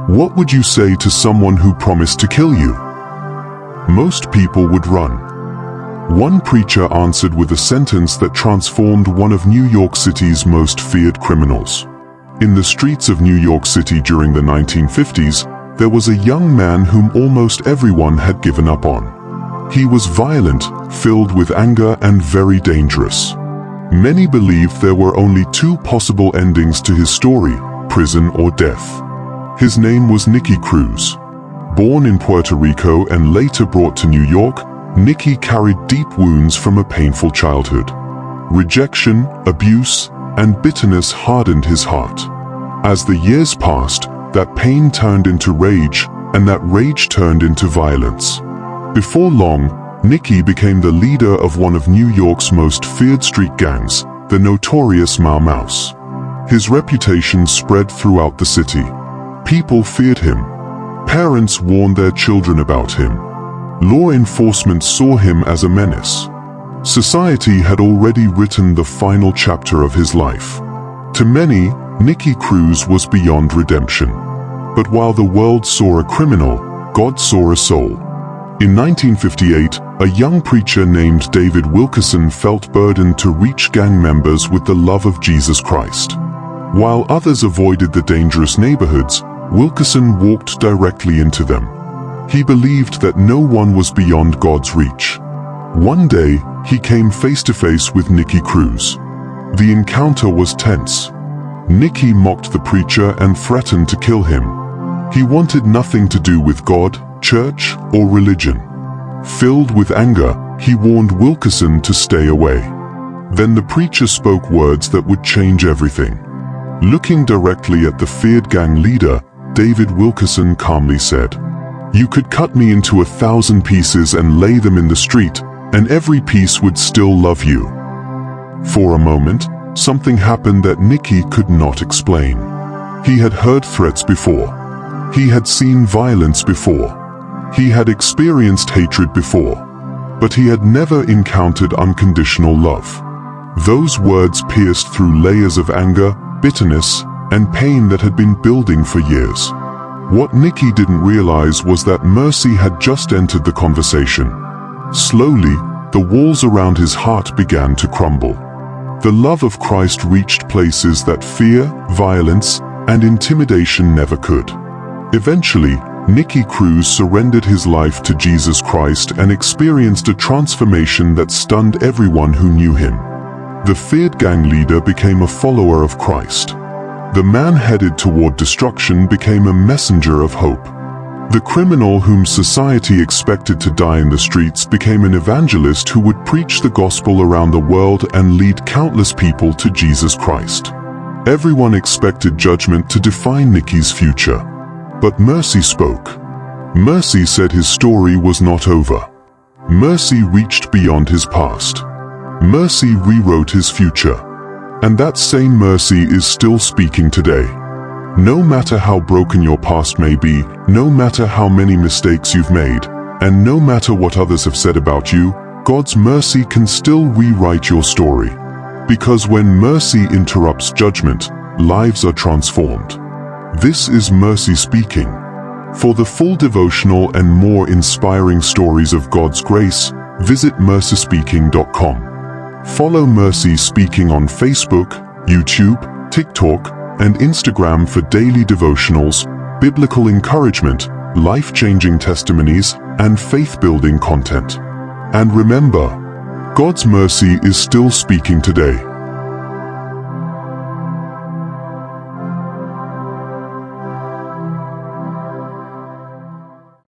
What would you say to someone who promised to kill you? Most people would run. One preacher answered with a sentence that transformed one of New York City's most feared criminals. In the streets of New York City during the 1950s, there was a young man whom almost everyone had given up on. He was violent, filled with anger, and very dangerous. Many believed there were only two possible endings to his story: prison or death. His name was Nicky Cruz. Born in Puerto Rico and later brought to New York, Nicky carried deep wounds from a painful childhood. Rejection, abuse, and bitterness hardened his heart. As the years passed, that pain turned into rage, and that rage turned into violence. Before long, Nicky became the leader of one of New York's most feared street gangs, the notorious Mau Maus. His reputation spread throughout the city. People feared him. Parents warned their children about him. Law enforcement saw him as a menace. Society had already written the final chapter of his life. To many, Nicky Cruz was beyond redemption. But while the world saw a criminal, God saw a soul. In 1958, a young preacher named David Wilkerson felt burdened to reach gang members with the love of Jesus Christ. While others avoided the dangerous neighborhoods, Wilkerson walked directly into them. He believed that no one was beyond God's reach. One day, he came face to face with Nicky Cruz. The encounter was tense. Nicky mocked the preacher and threatened to kill him. He wanted nothing to do with God, church, or religion. Filled with anger, he warned Wilkerson to stay away. Then the preacher spoke words that would change everything. Looking directly at the feared gang leader, David Wilkerson calmly said, "You could cut me into 1,000 pieces and lay them in the street, and every piece would still love you." For a moment, something happened that Nicky could not explain. He had heard threats before. He had seen violence before. He had experienced hatred before. But he had never encountered unconditional love. Those words pierced through layers of anger, bitterness, and pain that had been building for years. What Nicky didn't realize was that mercy had just entered the conversation. Slowly, the walls around his heart began to crumble. The love of Christ reached places that fear, violence, and intimidation never could. Eventually, Nicky Cruz surrendered his life to Jesus Christ and experienced a transformation that stunned everyone who knew him. The feared gang leader became a follower of Christ. The man headed toward destruction became a messenger of hope. The criminal whom society expected to die in the streets became an evangelist who would preach the gospel around the world and lead countless people to Jesus Christ. Everyone expected judgment to define Nicky's future. But mercy spoke. Mercy said his story was not over. Mercy reached beyond his past. Mercy rewrote his future. And that same mercy is still speaking today. No matter how broken your past may be, no matter how many mistakes you've made, and no matter what others have said about you, God's mercy can still rewrite your story. Because when mercy interrupts judgment, lives are transformed. This is Mercy Speaking. For the full devotional and more inspiring stories of God's grace, visit mercyspeaking.com. Follow Mercy Speaking on Facebook, YouTube, TikTok, and Instagram for daily devotionals, biblical encouragement, life-changing testimonies, and faith-building content. And remember, God's mercy is still speaking today.